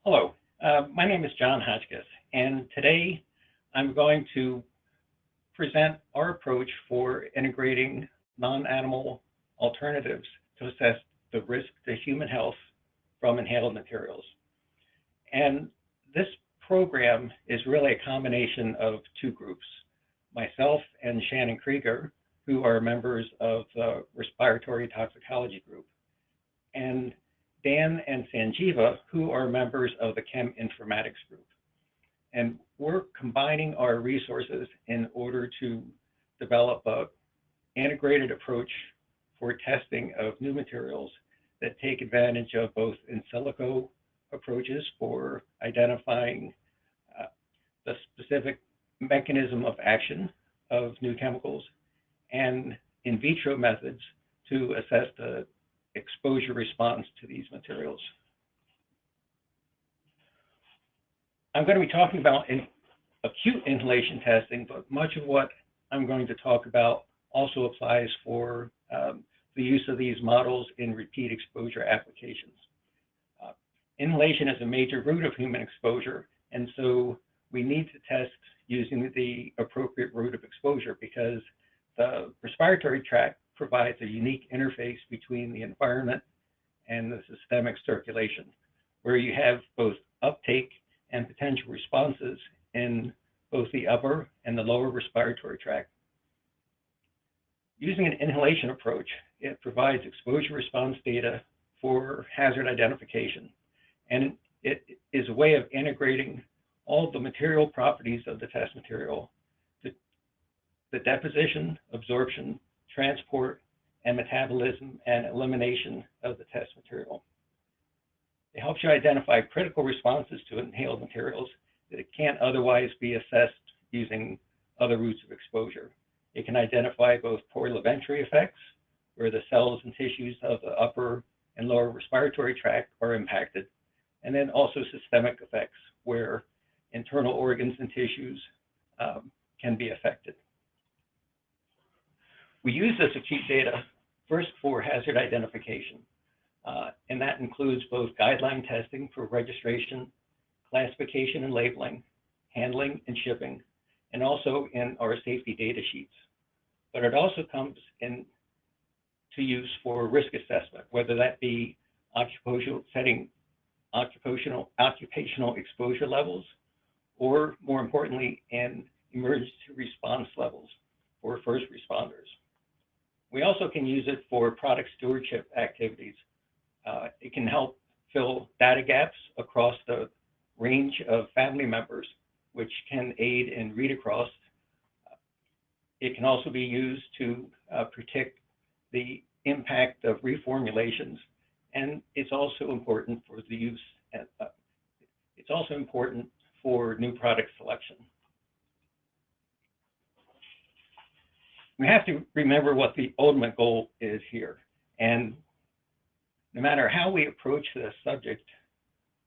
Hello, my name is John Hotchkiss, and today I'm going to present our approach for integrating non-animal alternatives to assess the risk to human health from inhaled materials. And this program is really a combination of two groups, myself and Shannon Krieger, who are members of the respiratory toxicology group, and Dan and Sanjeeva, who are members of the Cheminformatics group. And we're combining our resources in order to develop an integrated approach for testing of new materials that take advantage of both in silico approaches for identifying the specific mechanism of action of new chemicals and in vitro methods to assess the exposure response to these materials. I'm going to be talking about acute inhalation testing, but much of what I'm going to talk about also applies for the use of these models in repeat exposure applications. Inhalation is a major route of human exposure, and so we need to test using the appropriate route of exposure because the respiratory tract provides a unique interface between the environment and the systemic circulation, where you have both uptake and potential responses in both the upper and the lower respiratory tract. Using an inhalation approach, it provides exposure response data for hazard identification, and it is a way of integrating all the material properties of the test material, the deposition, absorption, transport, and metabolism and elimination of the test material. It helps you identify critical responses to inhaled materials that can't otherwise be assessed using other routes of exposure. It can identify both portal entry effects, where the cells and tissues of the upper and lower respiratory tract are impacted, and then also systemic effects, where internal organs and tissues can be affected. We use this acute data first for hazard identification, and that includes both guideline testing for registration, classification and labeling, handling and shipping, and also in our safety data sheets. But it also comes into use for risk assessment, whether that be occupational exposure levels, or more importantly, in emergency response levels for first responders. We also can use it for product stewardship activities. It can help fill data gaps across the range of family members, which can aid in read across. It can also be used to predict the impact of reformulations, and it's also important for the use. It's also important for new product selection. We have to remember what the ultimate goal is here. And no matter how we approach this subject,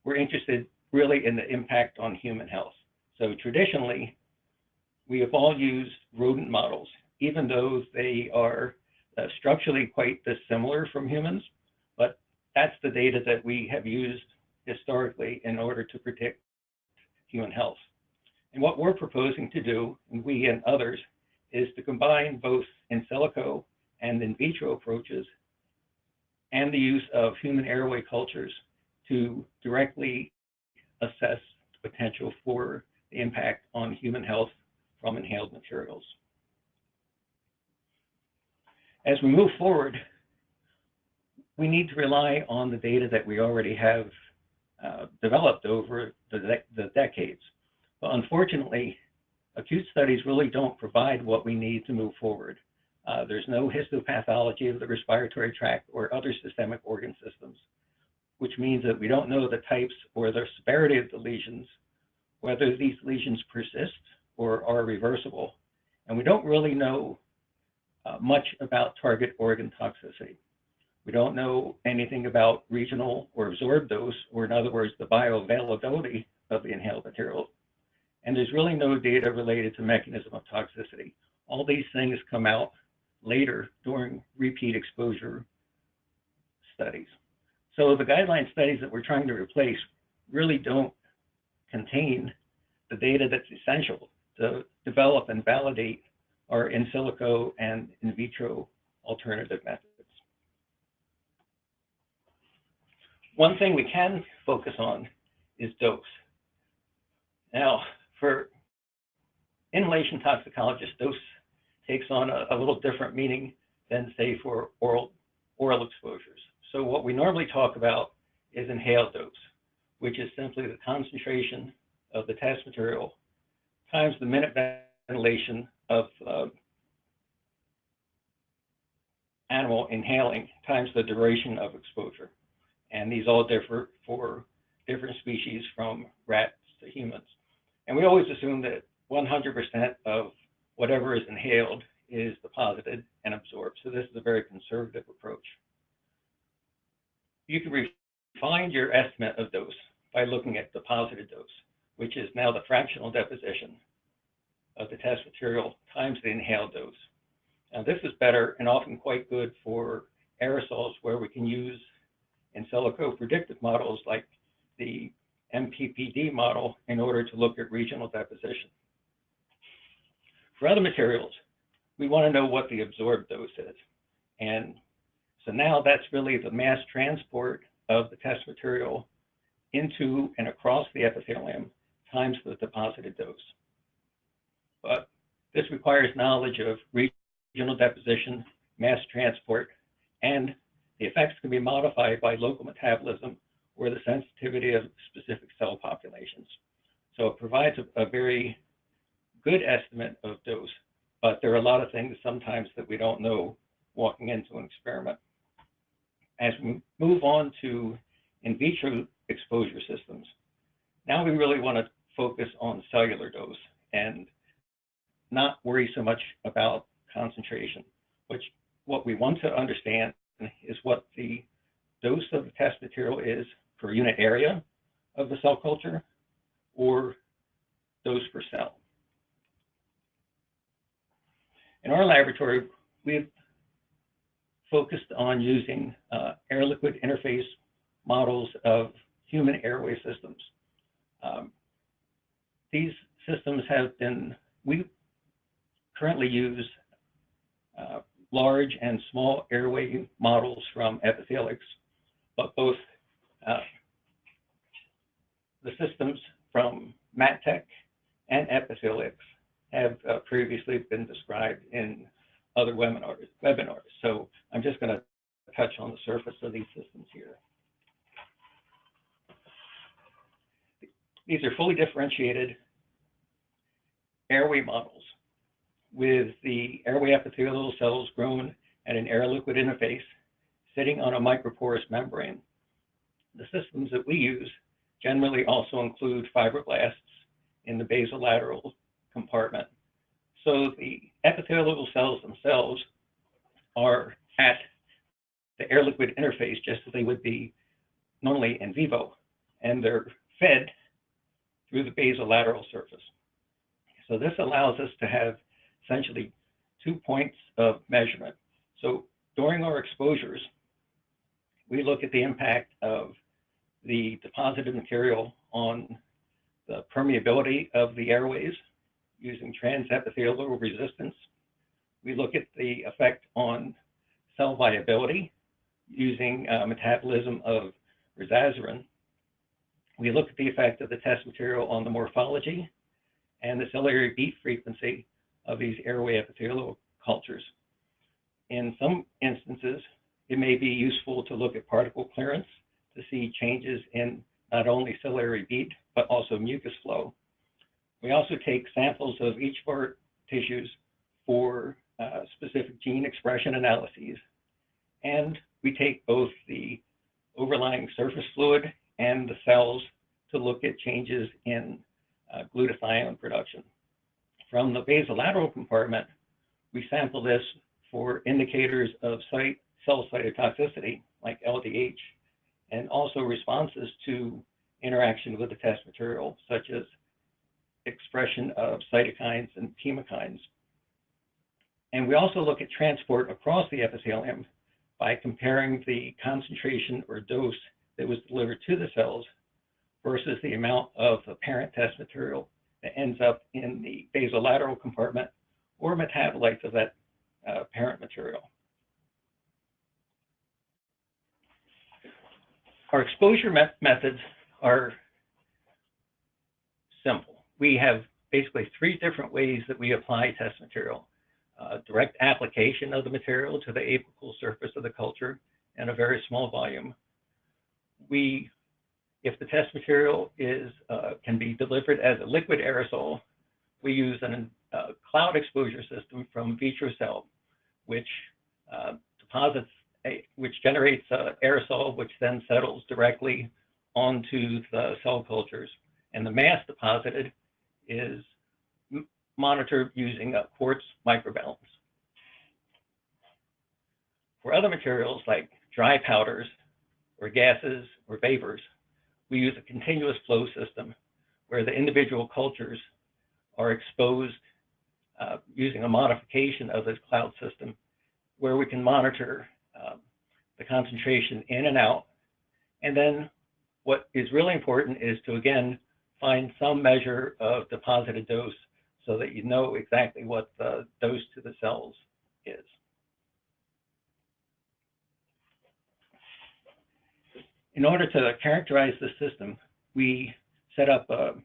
we're interested really in the impact on human health. So traditionally, we have all used rodent models, even though they are structurally quite dissimilar from humans, but that's the data that we have used historically in order to predict human health. And what we're proposing to do, and we and others, is to combine both in silico and in vitro approaches and the use of human airway cultures to directly assess the potential for the impact on human health from inhaled materials. As we move forward, we need to rely on the data that we already have developed over the decades. But unfortunately, acute studies really don't provide what we need to move forward. There's no histopathology of the respiratory tract or other systemic organ systems, which means that we don't know the types or the severity of the lesions, whether these lesions persist or are reversible. And we don't really know much about target organ toxicity. We don't know anything about regional or absorbed dose, or in other words, the bioavailability of the inhaled material. And there's really no data related to mechanism of toxicity. All these things come out later during repeat exposure studies. So the guideline studies that we're trying to replace really don't contain the data that's essential to develop and validate our in silico and in vitro alternative methods. One thing we can focus on is dose. Now, for inhalation toxicologists, dose takes on a little different meaning than, say, for oral exposures. So what we normally talk about is inhaled dose, which is simply the concentration of the test material times the minute ventilation of animal inhaling times the duration of exposure. And these all differ for different species from rats to humans. And we always assume that 100% of whatever is inhaled is deposited and absorbed. So this is a very conservative approach. You can refine your estimate of dose by looking at deposited dose, which is now the fractional deposition of the test material times the inhaled dose. Now this is better and often quite good for aerosols, where we can use in silico predictive models like the MPPD model in order to look at regional deposition. For other materials, we want to know what the absorbed dose is. And so now that's really the mass transport of the test material into and across the epithelium times the deposited dose. But this requires knowledge of regional deposition, mass transport, and the effects can be modified by local metabolism or the sensitivity of specific cell populations. So it provides a very good estimate of dose, but there are a lot of things sometimes that we don't know walking into an experiment. As we move on to in vitro exposure systems, now we really want to focus on cellular dose and not worry so much about concentration. What we want to understand is what the dose of the test material is per unit area of the cell culture or dose per cell. In our laboratory, we've focused on using air-liquid interface models of human airway systems. These systems have been, we currently use large and small airway models from epithelics, but both the systems from MatTech and epithelics have previously been described in other webinars. So I'm just going to touch on the surface of these systems here. These are fully differentiated airway models with the airway epithelial cells grown at an air-liquid interface sitting on a microporous membrane. The systems that we use generally also include fibroblasts in the basolateral compartment. So the epithelial cells themselves are at the air-liquid interface just as they would be normally in vivo, and they're fed through the basolateral surface. So this allows us to have essentially 2 points of measurement. So during our exposures, we look at the impact of the deposited material on the permeability of the airways using transepithelial resistance. We look at the effect on cell viability using metabolism of rizazerin. We look at the effect of the test material on the morphology and the ciliary beat frequency of these airway epithelial cultures. In some instances, it may be useful to look at particle clearance to see changes in not only ciliary beat, but also mucus flow. We also take samples of each of our tissues for specific gene expression analyses. And we take both the overlying surface fluid and the cells to look at changes in glutathione production. From the basolateral compartment, we sample this for indicators of cell cytotoxicity, like LDH, and also responses to interaction with the test material, such as expression of cytokines and chemokines. And we also look at transport across the epithelium by comparing the concentration or dose that was delivered to the cells versus the amount of the parent test material that ends up in the basolateral compartment or metabolites of that parent material. Our exposure methods are simple. We have basically 3 different ways that we apply test material. Direct application of the material to the apical surface of the culture in a very small volume. If the test material can be delivered as a liquid aerosol, we use a cloud exposure system from vitro cell, which generates aerosol, which then settles directly onto the cell cultures. And the mass deposited is monitored using a quartz microbalance. For other materials like dry powders or gases or vapors, we use a continuous flow system where the individual cultures are exposed using a modification of this cloud system, where we can monitor the concentration in and out. And then what is really important is to, again, find some measure of deposited dose so that you know exactly what the dose to the cells is. In order to characterize the system, we set up a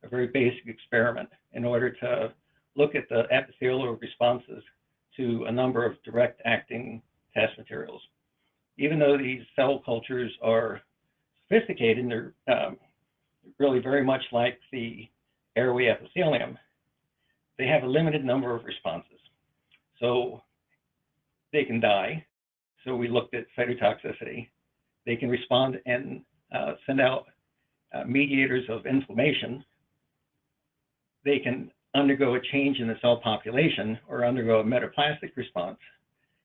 very basic experiment in order to look at the epithelial responses to a number of direct acting test materials. Even though these cell cultures are sophisticated and they're really very much like the airway epithelium, they have a limited number of responses. So they can die. So we looked at cytotoxicity. They can respond and send out mediators of inflammation. They can undergo a change in the cell population or undergo a metaplastic response.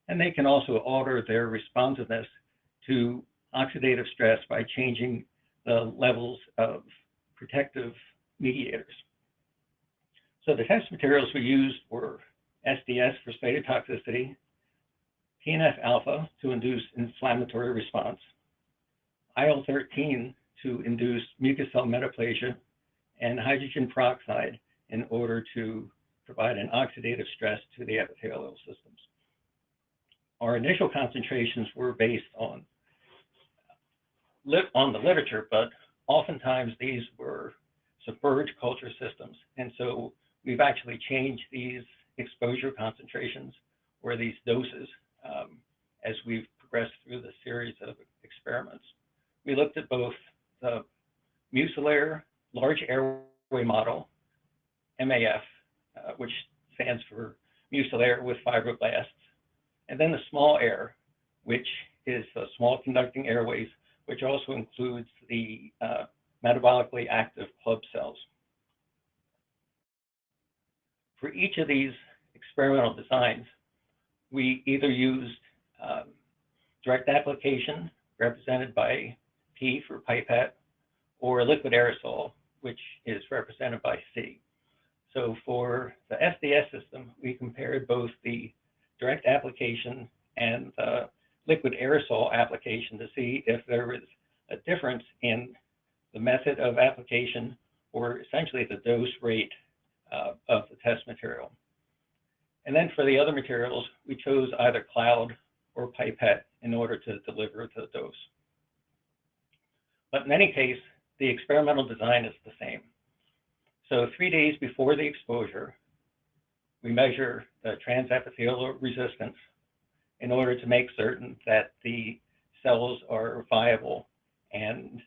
And they can also alter their responsiveness to oxidative stress by changing the levels of protective mediators. So the test materials we used were SDS for cytotoxicity, TNF-alpha to induce inflammatory response, IL-13 to induce mucous cell metaplasia, and hydrogen peroxide in order to provide an oxidative stress to the epithelial systems. Our initial concentrations were based on the literature, but oftentimes these were submerged culture systems. And so we've actually changed these exposure concentrations or these doses as we've progressed through the series of experiments. We looked at both the mucilaire large airway model, MAF, which stands for mucilaire with fibroblasts, and then the small air, which is small conducting airways, which also includes the metabolically active club cells. For each of these experimental designs, we either used direct application, represented by P for pipette, or a liquid aerosol, which is represented by C. So for the SDS system, we compared both the direct application and the liquid aerosol application to see if there was a difference in the method of application or essentially the dose rate of the test material. And then for the other materials, we chose either cloud or pipette in order to deliver the dose. But in any case, the experimental design is the same. So 3 days before the exposure, we measure the transepithelial resistance in order to make certain that the cells are viable and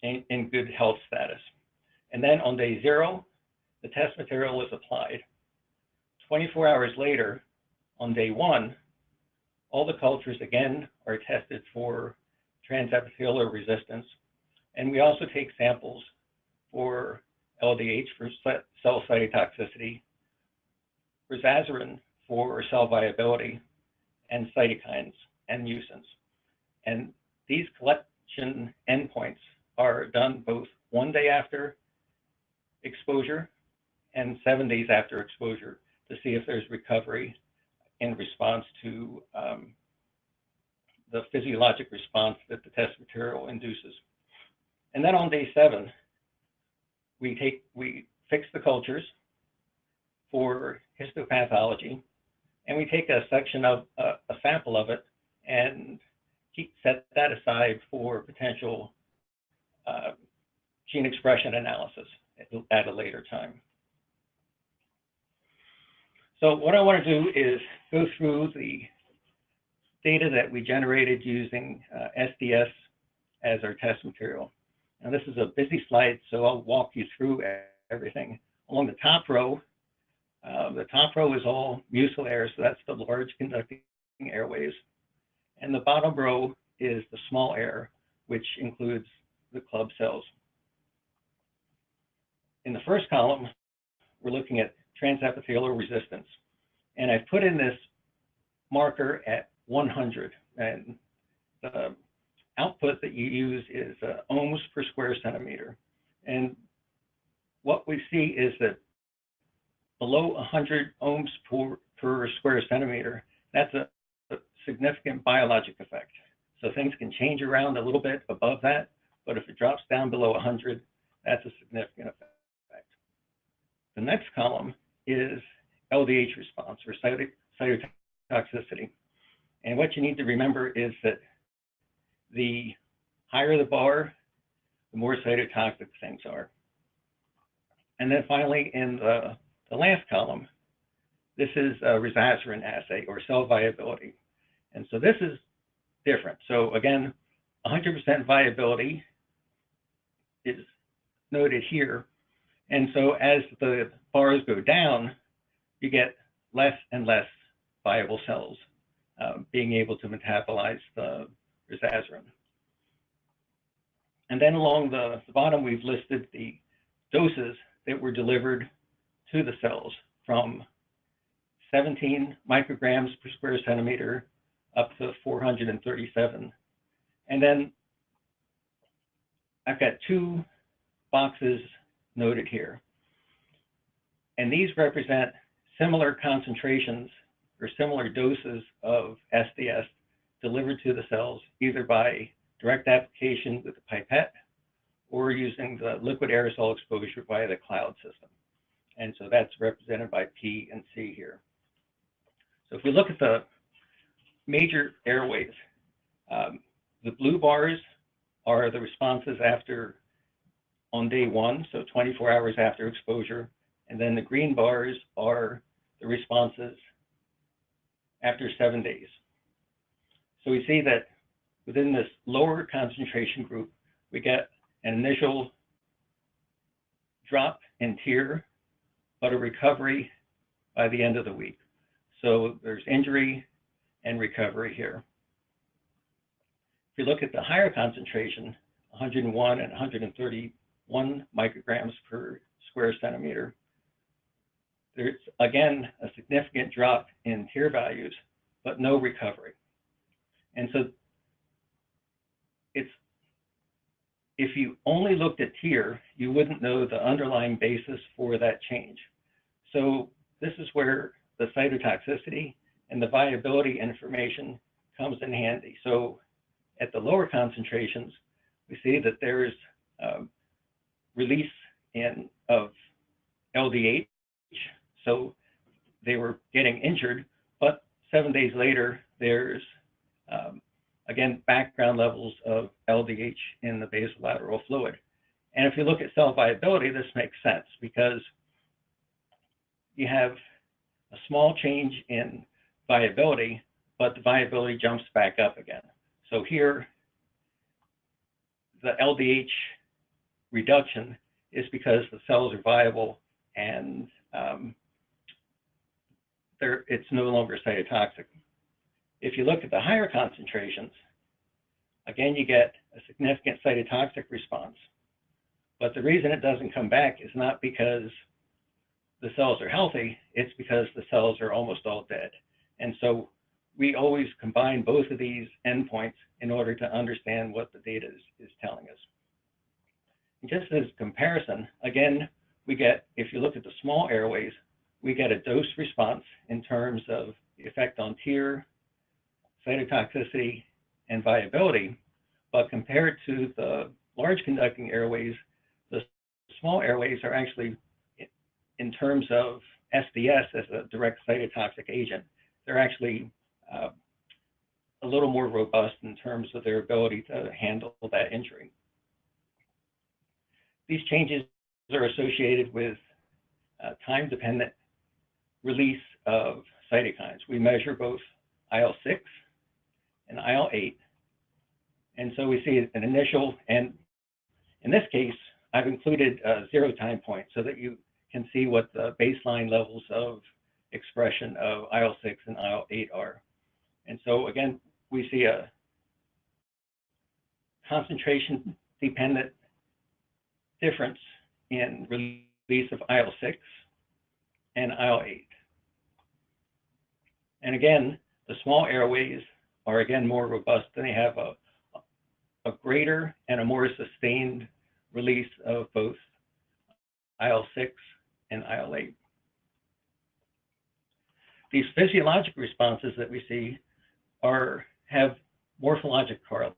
in good health status. And then on day 0, the test material is applied. 24 hours later, on day 1, all the cultures again are tested for transepithelial resistance. And we also take samples for LDH for cell cytotoxicity, rizazirin for cell viability, and cytokines and mucins. And these collection endpoints are done both 1 day after exposure and 7 days after exposure to see if there's recovery in response to the physiologic response that the test material induces. And then on day 7, we fix the cultures for histopathology, and we take a section of a sample of it and set that aside for potential gene expression analysis at a later time. So what I want to do is go through the data that we generated using SDS as our test material. Now this is a busy slide, so I'll walk you through everything. Along the top row is all mucil air, so that's the large conducting airways. And the bottom row is the small air, which includes the club cells. In the first column, we're looking at transepithelial resistance. And I've put in this marker at 100. And the output that you use is ohms per square centimeter. And what we see is that below 100 ohms per square centimeter, that's a significant biologic effect. So things can change around a little bit above that, but if it drops down below 100, that's a significant effect. The next column is LDH response, or cytotoxicity. And what you need to remember is that the higher the bar, the more cytotoxic things are. And then finally, in the last column, this is a resasserin assay, or cell viability. And so this is different. So again, 100% viability is noted here. And so as the bars go down, you get less and less viable cells being able to metabolize the resasserin. And then along the bottom, we've listed the doses that were delivered to the cells from 17 micrograms per square centimeter up to 437. And then I've got 2 boxes noted here. And these represent similar concentrations or similar doses of SDS delivered to the cells, either by direct application with a pipette or using the liquid aerosol exposure via the cloud system. And so that's represented by P and C here. So if we look at the major airways, the blue bars are the responses on day 1, so 24 hours after exposure, and then the green bars are the responses after 7 days. So we see that within this lower concentration group, we get an initial drop in tear, but a recovery by the end of the week. So there's injury and recovery here. If you look at the higher concentration, 101 and 131 micrograms per square centimeter, there's again a significant drop in tear values, but no recovery. And so if you only looked at tear, you wouldn't know the underlying basis for that change. So this is where the cytotoxicity and the viability information comes in handy. So at the lower concentrations, we see that there's release of LDH. So they were getting injured, but 7 days later, there's again, background levels of LDH in the basolateral fluid. And if you look at cell viability, this makes sense because you have a small change in viability, but the viability jumps back up again. So here, the LDH reduction is because the cells are viable and it's no longer cytotoxic. If you look at the higher concentrations, again, you get a significant cytotoxic response. But the reason it doesn't come back is not because the cells are healthy, it's because the cells are almost all dead. And so we always combine both of these endpoints in order to understand what the data is telling us. And just as comparison, again, we get, if you look at the small airways, we get a dose response in terms of the effect on tear, cytotoxicity, and viability. But compared to the large conducting airways, the small airways are actually, in terms of SDS as a direct cytotoxic agent, they're actually a little more robust in terms of their ability to handle that injury. These changes are associated with time-dependent release of cytokines. We measure both IL-6 and IL-8, and so we see an initial, and in this case, I've included a 0 time point so that you can see what the baseline levels of expression of IL-6 and IL-8 are. And so again, we see a concentration-dependent difference in release of IL-6 and IL-8. And again, the small airways are again more robust, and they have a greater and a more sustained release of both IL-6 and IL-8. These physiologic responses that we see have morphologic correlates.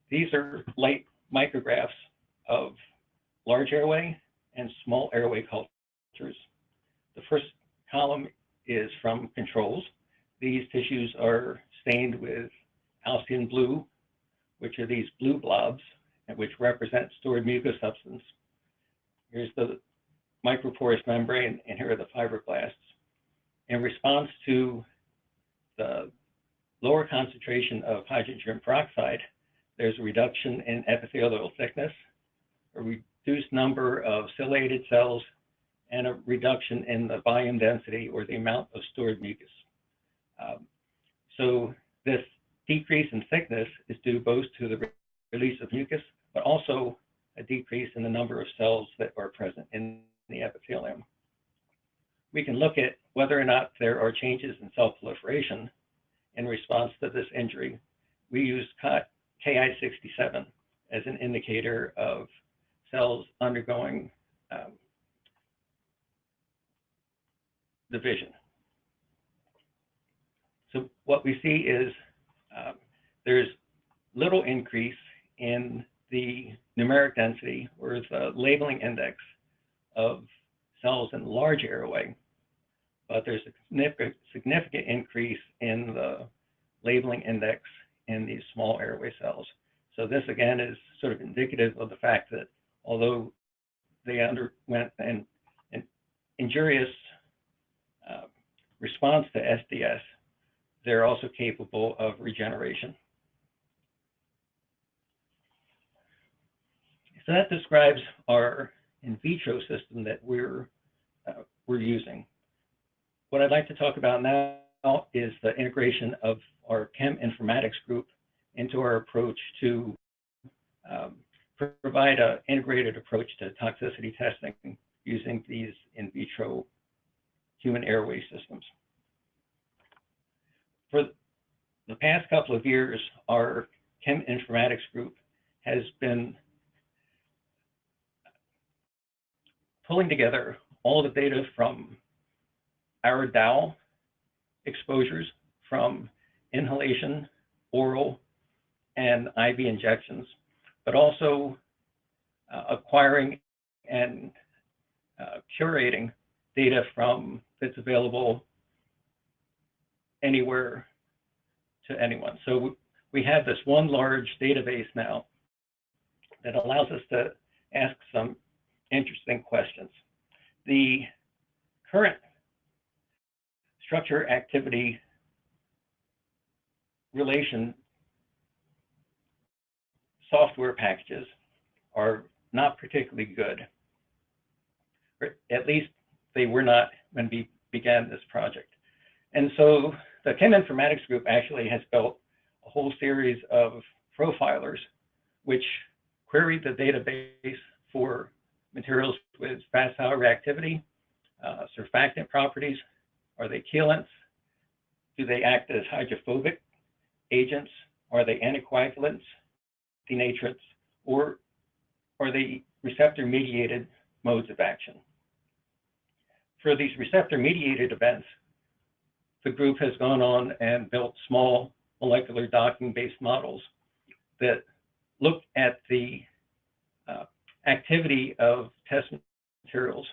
These are light micrographs of large airway and small airway cultures. The first column is from controls. These tissues are stained with Alcyon blue, which are these blue blobs, which represent stored mucous substance. Here's the microporous membrane, and here are the fibroblasts. In response to the lower concentration of hydrogen peroxide, there's a reduction in epithelial thickness, a reduced number of ciliated cells, and a reduction in the volume density, or the amount of stored mucus. So this decrease in thickness is due both to the release of mucus, but also a decrease in the number of cells that are present in the epithelium. We can look at whether or not there are changes in cell proliferation in response to this injury. We use Ki-67 as an indicator of cells undergoing division. So what we see is there's little increase in the numeric density, or the labeling index of cells in the large airway, but there's a significant increase in the labeling index in these small airway cells. So this again is sort of indicative of the fact that although they underwent an injurious response to SDS, they're also capable of regeneration. So that describes our in vitro system that we're using. What I'd like to talk about now is the integration of our Cheminformatics group into our approach to provide an integrated approach to toxicity testing using these in vitro human airway systems. For the past couple of years, our Cheminformatics group has been pulling together all the data from our DAO exposures, from inhalation, oral, and IV injections, but also acquiring and curating data that's available anywhere to anyone. So we have this one large database now that allows us to ask some interesting questions. The current structure activity relation software packages are not particularly good, or at least they were not when we began this project. And so the Cheminformatics group actually has built a whole series of profilers which query the database for materials with facile reactivity, surfactant properties. Are they chelants? Do they act as hydrophobic agents? Are they anticoagulants, denaturates, or are they receptor-mediated modes of action? For these receptor-mediated events, the group has gone on and built small molecular docking-based models that look at the activity of test materials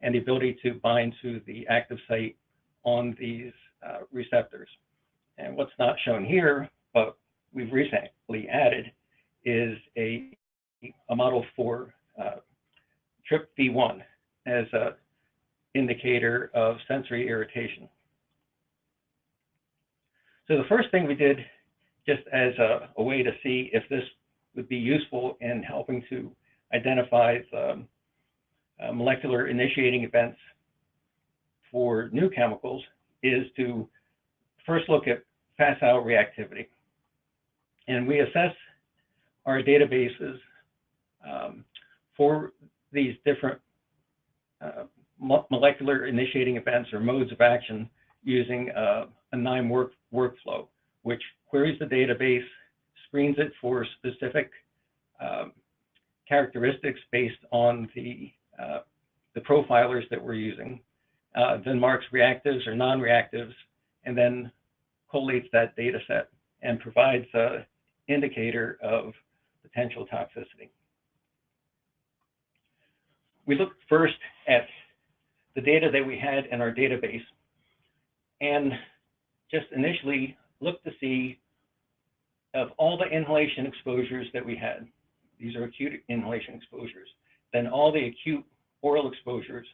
and the ability to bind to the active site on these receptors. And what's not shown here, but we've recently added, is a model for TRPV1 as an indicator of sensory irritation. So the first thing we did, just as a way to see if this would be useful in helping to identify the molecular initiating events for new chemicals, is to first look at facile reactivity. And we assess our databases for these different molecular initiating events or modes of action using a NIME workflow, which queries the database, screens it for specific characteristics based on the profilers that we're using, then marks reactives or non-reactives, and then collates that data set and provides an indicator of potential toxicity. We looked first at the data that we had in our database and just initially looked to see, of all the inhalation exposures that we had, these are acute inhalation exposures, then all the acute oral exposures,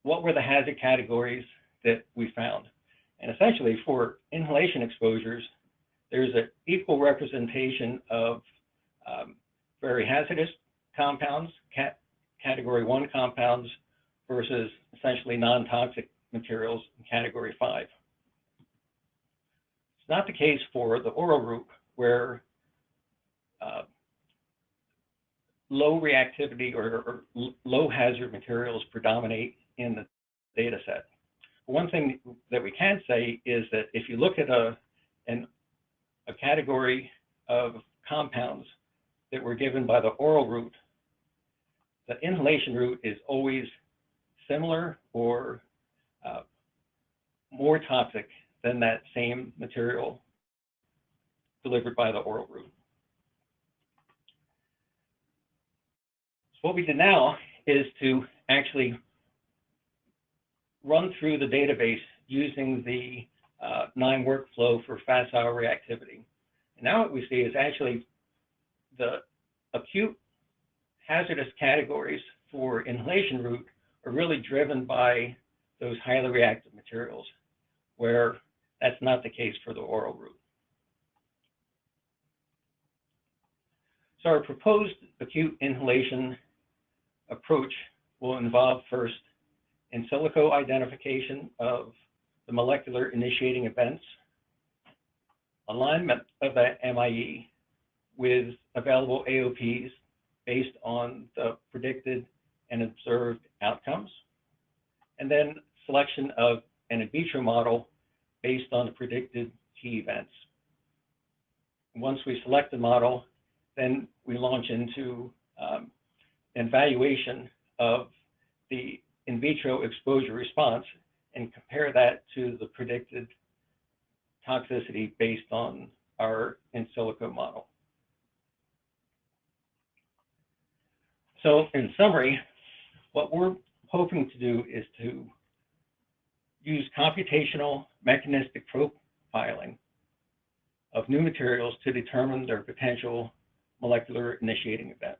what were the hazard categories that we found? And essentially for inhalation exposures, there's an equal representation of very hazardous compounds, category 1 compounds, versus essentially non-toxic materials in category 5. It's not the case for the oral route, where low reactivity or low hazard materials predominate in the data set. One thing that we can say is that if you look at a category of compounds that were given by the oral route, the inhalation route is always similar or more toxic than that same material delivered by the oral route. So what we did now is to actually run through the database using the NIME workflow for facile reactivity. And now what we see is actually the acute hazardous categories for inhalation route are really driven by those highly reactive materials, where that's not the case for the oral route. So our proposed acute inhalation approach will involve first in silico identification of the molecular initiating events, alignment of that MIE with available AOPs based on the predicted and observed outcomes, and then selection of an in vitro model based on the predicted key events. Once we select the model, then we launch into an evaluation of the in vitro exposure response and compare that to the predicted toxicity based on our in silico model. So in summary, what we're hoping to do is to use computational mechanistic profiling of new materials to determine their potential molecular initiating event.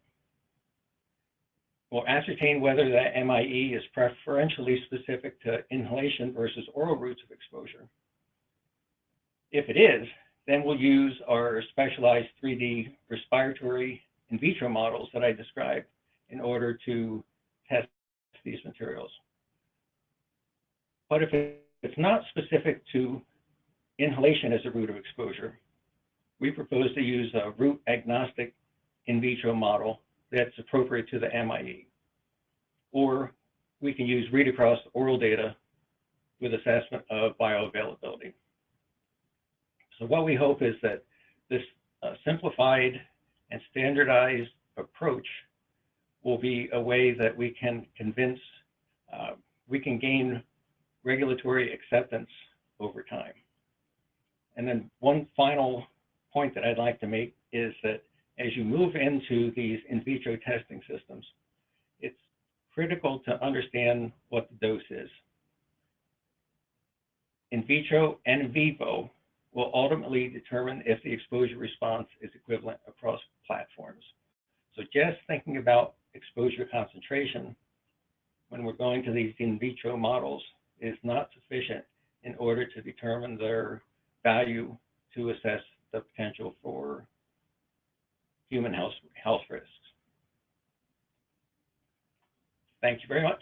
We'll ascertain whether that MIE is preferentially specific to inhalation versus oral routes of exposure. If it is, then we'll use our specialized 3D respiratory in vitro models that I described in order to test these materials. But if it's not specific to inhalation as a route of exposure, we propose to use a route-agnostic in vitro model that's appropriate to the MIE. Or we can use read-across oral data with assessment of bioavailability. So what we hope is that this simplified and standardized approach will be a way that we can convince, we can gain regulatory acceptance over time. And then one final point that I'd like to make is that as you move into these in vitro testing systems, it's critical to understand what the dose is. In vitro and in vivo will ultimately determine if the exposure response is equivalent across platforms. So just thinking about exposure concentration when we're going to these in vitro models is not sufficient in order to determine their value to assess the potential for human health risks. Thank you very much.